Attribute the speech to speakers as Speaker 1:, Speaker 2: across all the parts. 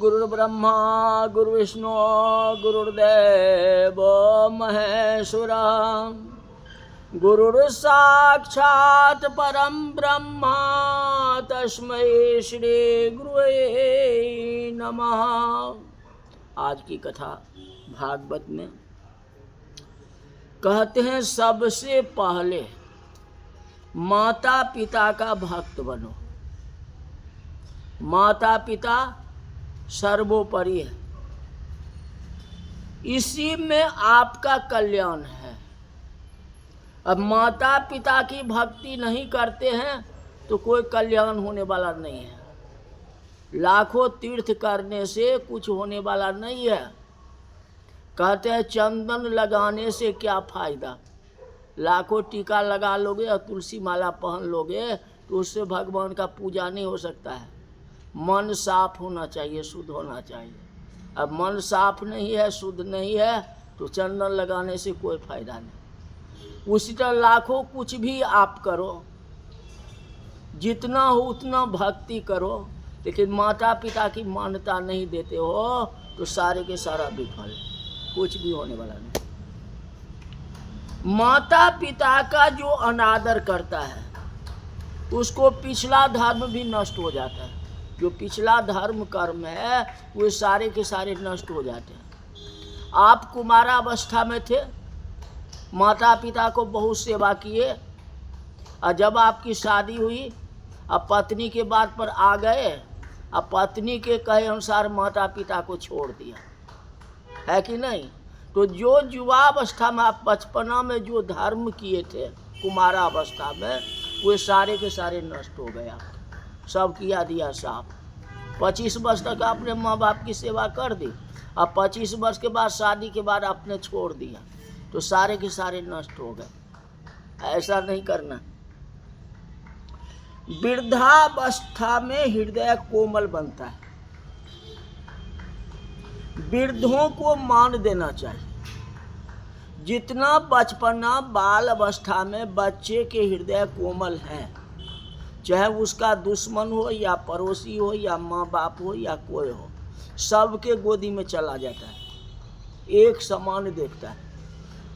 Speaker 1: गुरुर्ब्रह्मा गुरुर्विष्णु गुरुर्देव महेश्वरा गुरुर्साक्षात् परम ब्रह्मा तस्मै श्री गुरुवे नमः। आज की कथा भागवत में कहते हैं, सबसे पहले माता पिता का भक्त बनो। माता पिता सर्वोपरि है, इसी में आपका कल्याण है। अब माता पिता की भक्ति नहीं करते हैं तो कोई कल्याण होने वाला नहीं है। लाखों तीर्थ करने से कुछ होने वाला नहीं है। कहते हैं चंदन लगाने से क्या फायदा, लाखों टीका लगा लोगे और तुलसी माला पहन लोगे तो उससे भगवान का पूजा नहीं हो सकता है। मन साफ होना चाहिए, शुद्ध होना चाहिए। अब मन साफ नहीं है, शुद्ध नहीं है तो चंदन लगाने से कोई फायदा नहीं। उसी तरह लाखों कुछ भी आप करो, जितना हो उतना भक्ति करो, लेकिन माता पिता की मान्यता नहीं देते हो तो सारे के सारा विफल, कुछ भी होने वाला नहीं। माता पिता का जो अनादर करता है उसको पिछला धर्म भी नष्ट हो जाता है। जो पिछला धर्म कर्म है वो सारे के सारे नष्ट हो जाते हैं। आप कुमारावस्था में थे, माता पिता को बहुत सेवा किए, और जब आपकी शादी हुई अब पत्नी के बात पर आ गए, अब पत्नी के कहे अनुसार माता पिता को छोड़ दिया, है कि नहीं? तो जो युवावस्था में आप बचपना में जो धर्म किए थे कुमारावस्था में, वे सारे के सारे नष्ट हो गया। सब किया दिया साफ। 25 वर्ष तक आपने माँ बाप की सेवा कर दी, अब 25 वर्ष के बाद शादी के बाद आपने छोड़ दिया तो सारे के सारे नष्ट हो गए। ऐसा नहीं करना। वृद्धावस्था में हृदय कोमल बनता है। वृद्धों को मान देना चाहिए। जितना बचपना बाल अवस्था में बच्चे के हृदय कोमल है, चाहे उसका दुश्मन हो या पड़ोसी हो या माँ बाप हो या कोई हो, सबके गोदी में चला जाता है, एक समान देखता है।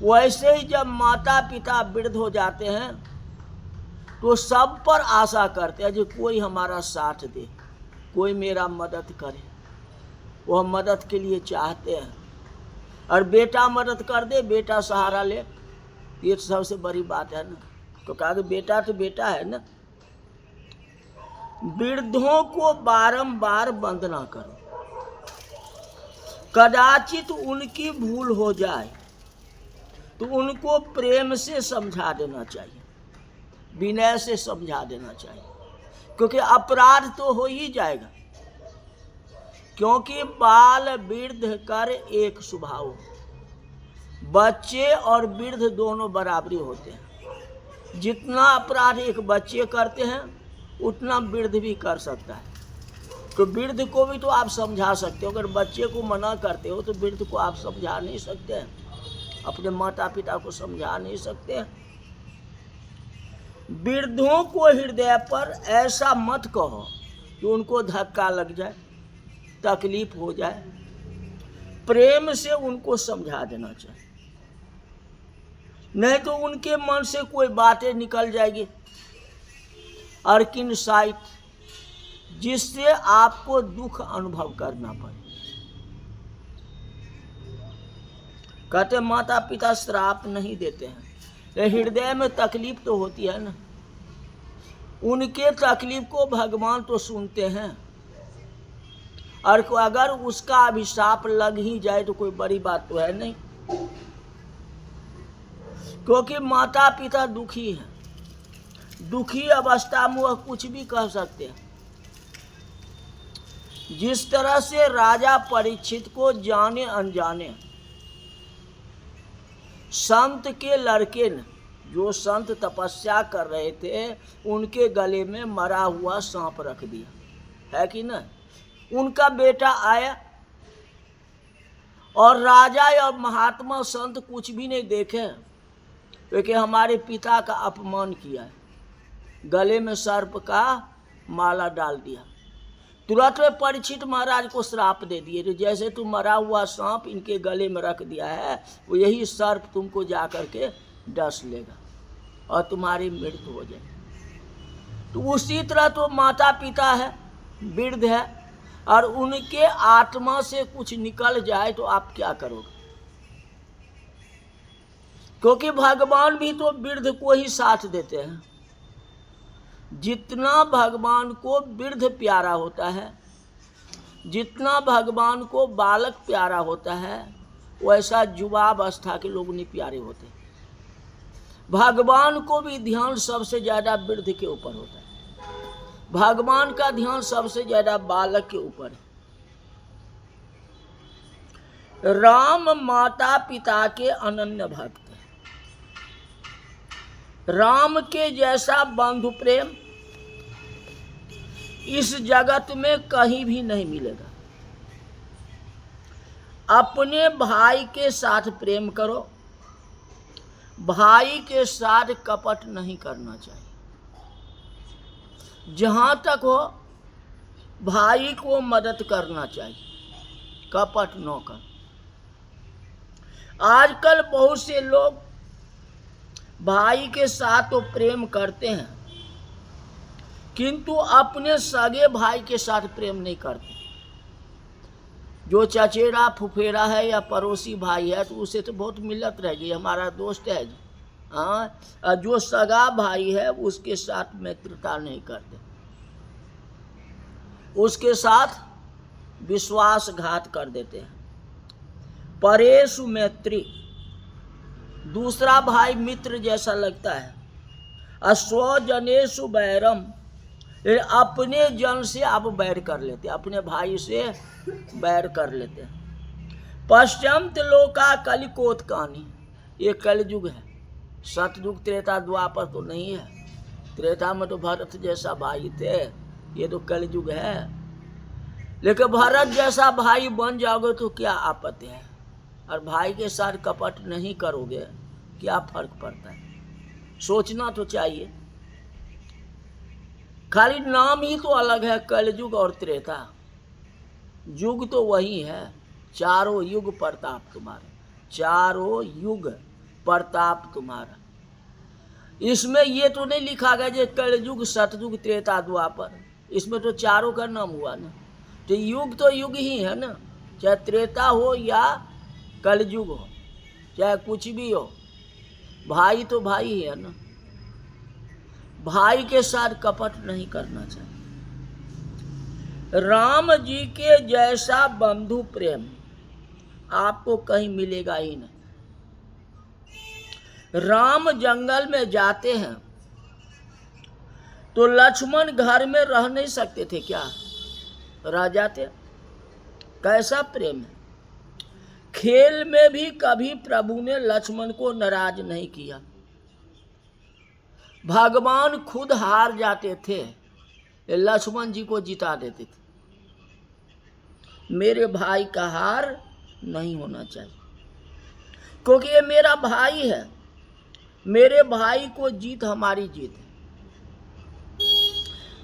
Speaker 1: वैसे ही जब माता पिता वृद्ध हो जाते हैं तो सब पर आशा करते हैं जो कोई हमारा साथ दे, कोई मेरा मदद करे। वह मदद के लिए चाहते हैं, और बेटा मदद कर दे, बेटा सहारा ले, ये सबसे बड़ी बात है ना। तो कहा कि बेटा तो बेटा है ना। वृद्धों को बारंबार वंदना करो। कदाचित उनकी भूल हो जाए तो उनको प्रेम से समझा देना चाहिए, विनय से समझा देना चाहिए, क्योंकि अपराध तो हो ही जाएगा। क्योंकि बाल वृद्ध कर एक स्वभाव, बच्चे और वृद्ध दोनों बराबरी होते हैं। जितना अपराध एक बच्चे करते हैं उतना वृद्ध भी कर सकता है। तो वृद्ध को भी तो आप समझा सकते हो। अगर बच्चे को मना करते हो तो वृद्ध को आप समझा नहीं सकते हैं, अपने माता पिता को समझा नहीं सकते हैं। वृद्धों को हृदय पर ऐसा मत कहो कि उनको धक्का लग जाए, तकलीफ हो जाए। प्रेम से उनको समझा देना चाहिए, नहीं तो उनके मन से कोई बातें निकल जाएगी अर्किन साइट, जिससे आपको दुख अनुभव करना पड़े। कहते माता पिता श्राप नहीं देते हैं, हृदय में तकलीफ तो होती है ना। उनके तकलीफ को भगवान तो सुनते हैं, और अगर उसका अभिशाप लग ही जाए तो कोई बड़ी बात तो है नहीं। क्योंकि माता पिता दुखी हैं, दुखी अवस्था में वह कुछ भी कह सकते हैं। जिस तरह से राजा परीक्षित को जाने अनजाने संत के लड़के ने, जो संत तपस्या कर रहे थे, उनके गले में मरा हुआ सांप रख दिया, है कि ना। उनका बेटा आया और राजा और महात्मा संत कुछ भी नहीं देखे, क्योंकि हमारे पिता का अपमान किया है, गले में सर्प का माला डाल दिया। तुरंत में परीक्षित महाराज को श्राप दे दिए, जैसे तुम मरा हुआ सांप इनके गले में रख दिया है, वो यही सर्प तुमको जा करके डस लेगा और तुम्हारी मृत्यु हो जाएगी। तो उसी तरह तो माता पिता है, वृद्ध है, और उनके आत्मा से कुछ निकल जाए तो आप क्या करोगे? क्योंकि भगवान भी तो वृद्ध को ही साथ देते हैं। जितना भगवान को वृद्ध प्यारा होता है, जितना भगवान को बालक प्यारा होता है, वैसा युवावस्था के लोग नहीं प्यारे होते। भगवान को भी ध्यान सबसे ज्यादा वृद्ध के ऊपर होता है, भगवान का ध्यान सबसे ज्यादा बालक के ऊपर है। राम माता पिता के अनन्य भक्त, राम के जैसा बंधु प्रेम इस जगत में कहीं भी नहीं मिलेगा। अपने भाई के साथ प्रेम करो, भाई के साथ कपट नहीं करना चाहिए। जहां तक हो भाई को मदद करना चाहिए, कपट न कर। आजकल बहुत से लोग भाई के साथ तो प्रेम करते हैं, किंतु अपने सगे भाई के साथ प्रेम नहीं करते। जो चचेरा फुफेरा है या पड़ोसी भाई है तो उसे तो बहुत मिलत रहेगी, हमारा दोस्त है जी, हाँ। और जो सगा भाई है उसके साथ मित्रता नहीं करते, उसके साथ विश्वासघात कर देते हैं। परेशु मैत्री, दूसरा भाई मित्र जैसा लगता है। अस्वजनेषु बैरम, अपने जन से आप बैर कर लेते, अपने भाई से बैर कर लेते हैं। पश्चिमत लोका कलिकोत्कानी, ये कलयुग है, सतयुग त्रेता द्वापर तो नहीं है। त्रेता में तो भरत जैसा भाई थे, ये तो कलयुग है। लेकिन भरत जैसा भाई बन जाओगे तो क्या आपत्ति है, और भाई के साथ कपट नहीं करोगे क्या फर्क पड़ता है? सोचना तो चाहिए। खाली नाम ही तो अलग है, कलयुग और त्रेता। युग तो वही है, चारों युग प्रताप तुम्हारा, चारों युग प्रताप तुम्हारा। इसमें ये तो नहीं लिखा गया जो कलयुग सतयुग त्रेता द्वापर, इसमें तो चारों का नाम हुआ ना। तो युग ही है ना, चाहे त्रेता हो या कलयुग हो, चाहे कुछ भी हो, भाई तो भाई ही है ना। भाई के साथ कपट नहीं करना चाहिए। राम जी के जैसा बंधु प्रेम आपको कहीं मिलेगा ही नहीं। राम जंगल में जाते हैं तो लक्ष्मण घर में रह नहीं सकते थे क्या? रह जाते। कैसा प्रेम है। खेल में भी कभी प्रभु ने लक्ष्मण को नाराज नहीं किया। भगवान खुद हार जाते थे, लक्ष्मण जी को जिता देते थे। मेरे भाई का हार नहीं होना चाहिए, क्योंकि ये मेरा भाई है, मेरे भाई को जीत हमारी जीत है।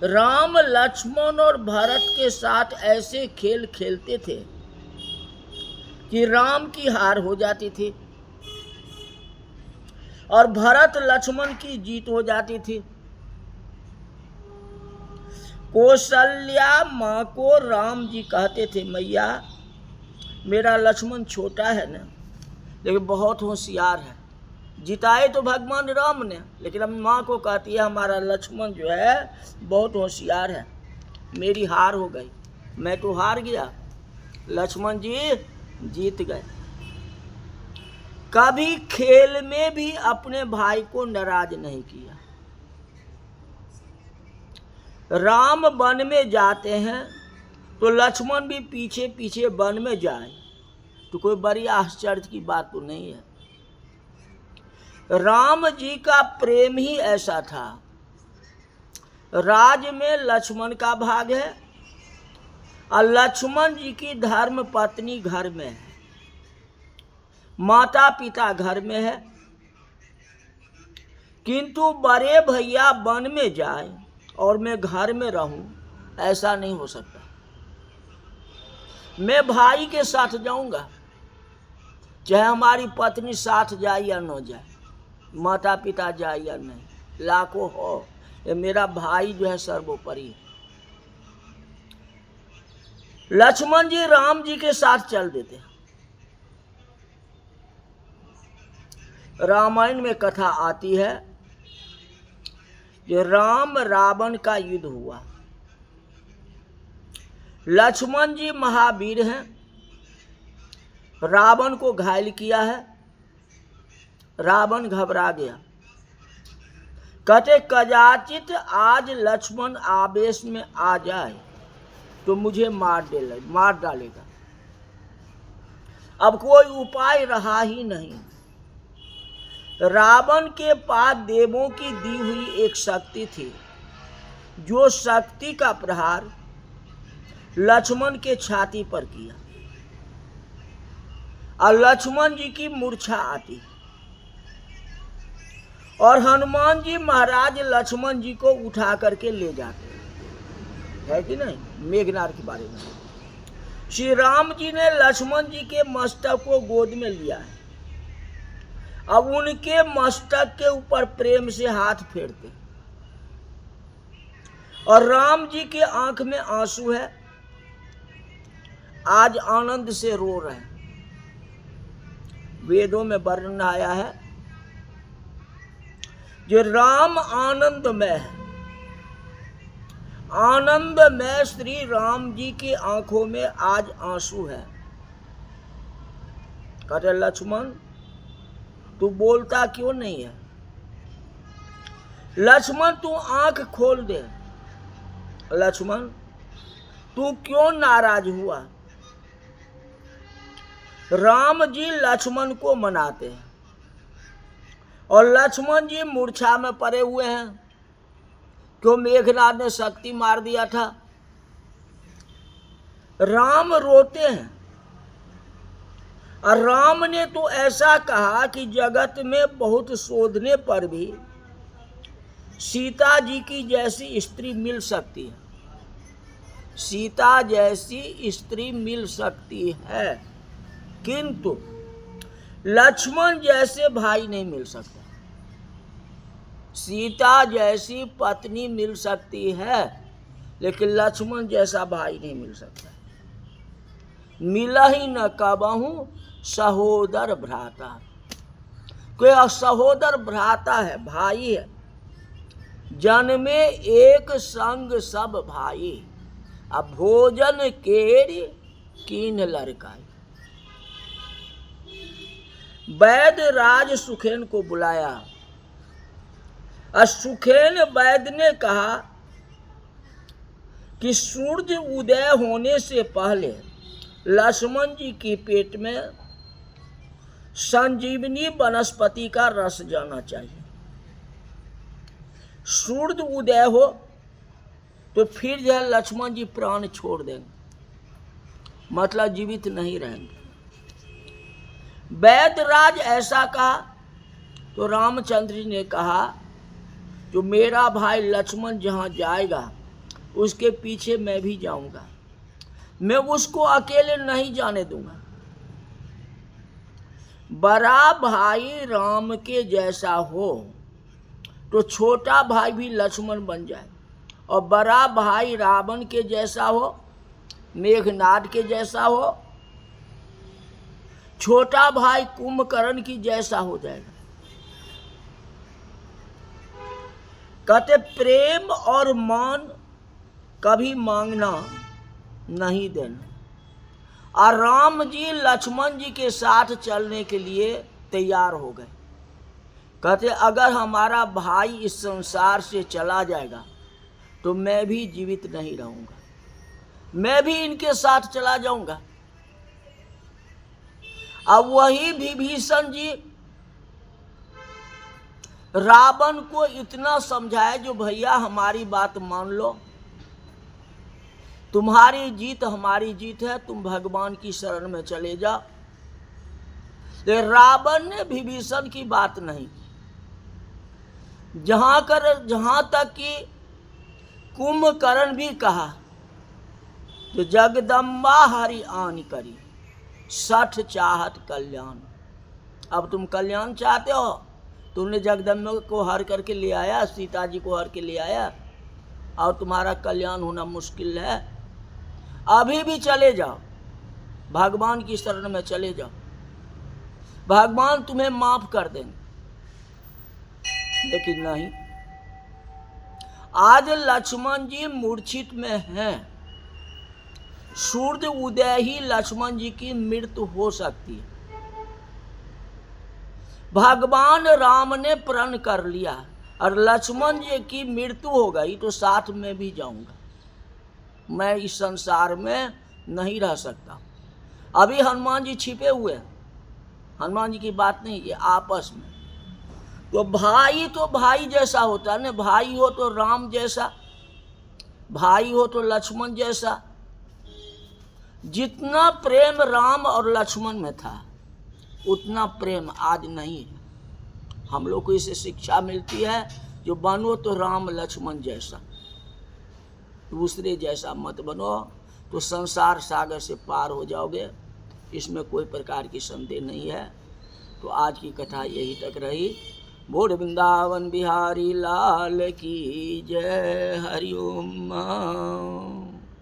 Speaker 1: राम लक्ष्मण और भरत के साथ ऐसे खेल खेलते थे कि राम की हार हो जाती थी और भरत लक्ष्मण की जीत हो जाती थी। कौशल्या माँ को राम जी कहते थे, मैया मेरा लक्ष्मण छोटा है ना, लेकिन बहुत होशियार है। जिताए तो भगवान राम ने, लेकिन अब माँ को कहती है हमारा लक्ष्मण जो है बहुत होशियार है। मेरी हार हो गई, मैं तो हार गया, लक्ष्मण जी जीत गए। कभी खेल में भी अपने भाई को नाराज नहीं किया। राम वन में जाते हैं तो लक्ष्मण भी पीछे पीछे वन में जाए तो कोई बड़ी आश्चर्य की बात तो नहीं है। राम जी का प्रेम ही ऐसा था। राज में लक्ष्मण का भाग है और लक्ष्मण जी की धर्म पत्नी घर में है, माता पिता घर में है, किंतु बड़े भैया वन में जाए और मैं घर में रहूं, ऐसा नहीं हो सकता। मैं भाई के साथ जाऊंगा, चाहे हमारी पत्नी साथ जाए या न जाए, माता पिता जाए या नहीं, लाखों हो, ये मेरा भाई जो है सर्वोपरि है। लक्ष्मण जी राम जी के साथ चल देते। रामायण में कथा आती है जो राम रावण का युद्ध हुआ। लक्ष्मण जी महावीर हैं, रावण को घायल किया है। रावण घबरा गया, कहते कदाचित आज लक्ष्मण आवेश में आ जाए तो मुझे मार डालेगा। अब कोई उपाय रहा ही नहीं। रावण के पास देवों की दी हुई एक शक्ति थी, जो शक्ति का प्रहार लक्ष्मण के छाती पर किया और लक्ष्मण जी की मूर्छा आती, और हनुमान जी महाराज लक्ष्मण जी को उठा करके ले जाते है कि नहीं, मेघनाद के बारे में। श्री राम जी ने लक्ष्मण जी के मस्तक को गोद में लिया है, अब उनके मस्तक के ऊपर प्रेम से हाथ फेरते, और राम जी के आंख में आंसू है, आज आनंद से रो रहे हैं। वेदों में वर्णन आया है जो राम आनंदमय है, आनंदमय श्री राम जी की आंखों में आज आंसू है। कहते लक्ष्मण तू बोलता क्यों नहीं है? लक्ष्मण तू आंख खोल दे। लक्ष्मण तू क्यों नाराज हुआ? राम जी लक्ष्मण को मनाते हैं, और लक्ष्मण जी मूर्छा में पड़े हुए हैं, क्यों मेघनाद ने शक्ति मार दिया था। राम रोते हैं, और राम ने तो ऐसा कहा कि जगत में बहुत शोधने पर भी सीता जी की जैसी स्त्री मिल सकती है, सीता जैसी स्त्री मिल सकती है, किंतु लक्ष्मण जैसे भाई नहीं मिल सकता। सीता जैसी पत्नी मिल सकती है, लेकिन लक्ष्मण जैसा भाई नहीं मिल सकता। मिला ही न कबहू सहोदर भ्राता, कोई सहोदर भ्राता है, भाई है, जन्मे एक संग सब भाई, अब भोजन केर कीन लड़काई। वैद राज सुखेन को बुलाया, और सुखेन वैद ने कहा कि सूर्य उदय होने से पहले लक्ष्मण जी की पेट में संजीवनी वनस्पति का रस जाना चाहिए। सूर्य उदय हो तो फिर जो है लक्ष्मण जी प्राण छोड़ देंगे, मतलब जीवित नहीं रहेंगे। वैदराज ऐसा कहा तो रामचंद्र जी ने कहा जो मेरा भाई लक्ष्मण जहाँ जाएगा उसके पीछे मैं भी जाऊंगा, मैं उसको अकेले नहीं जाने दूंगा। बड़ा भाई राम के जैसा हो तो छोटा भाई भी लक्ष्मण बन जाए, और बड़ा भाई रावण के जैसा हो, मेघनाद के जैसा हो, छोटा भाई कुंभकर्ण की जैसा हो जाएगा। कहते प्रेम और मान कभी मांगना नहीं देना, और राम जी लक्ष्मण जी के साथ चलने के लिए तैयार हो गए। कहते अगर हमारा भाई इस संसार से चला जाएगा तो मैं भी जीवित नहीं रहूंगा, मैं भी इनके साथ चला जाऊंगा। अब वही विभीषण जी रावण को इतना समझाए जो भैया हमारी बात मान लो, तुम्हारी जीत हमारी जीत है, तुम भगवान की शरण में चले जाओ। लेकिन रावण ने विभीषण की बात नहीं, जहां तक कि कुंभकर्ण भी कहा तो जगदम्बा हरि आन करी, सठ चाहत कल्याण। अब तुम कल्याण चाहते हो, तुमने जगदम्बा को हर करके ले आया, सीता जी को हर के ले आया, और तुम्हारा कल्याण होना मुश्किल है। अभी भी चले जाओ, भगवान की शरण में चले जाओ, भगवान तुम्हें माफ कर देंगे। लेकिन नहीं, आज लक्ष्मण जी मूर्छित में हैं, सूर्य उदय ही लक्ष्मण जी की मृत्यु हो सकती है। भगवान राम ने प्रण कर लिया और लक्ष्मण जी की मृत्यु हो गई तो साथ में भी जाऊंगा, मैं इस संसार में नहीं रह सकता। अभी हनुमान जी छिपे हुए हैं, हनुमान जी की बात नहीं, ये आपस में। तो भाई जैसा होता है ना, भाई हो तो राम जैसा, भाई हो तो लक्ष्मण जैसा। जितना प्रेम राम और लक्ष्मण में था उतना प्रेम आज नहीं है। हम लोग को इससे शिक्षा मिलती है, जो बनो तो राम लक्ष्मण जैसा, दूसरे जैसा मत बनो, तो संसार सागर से पार हो जाओगे, इसमें कोई प्रकार की संदेह नहीं है। तो आज की कथा यही तक रही। बोल वृंदावन बिहारी लाल की जय। हरि ओम।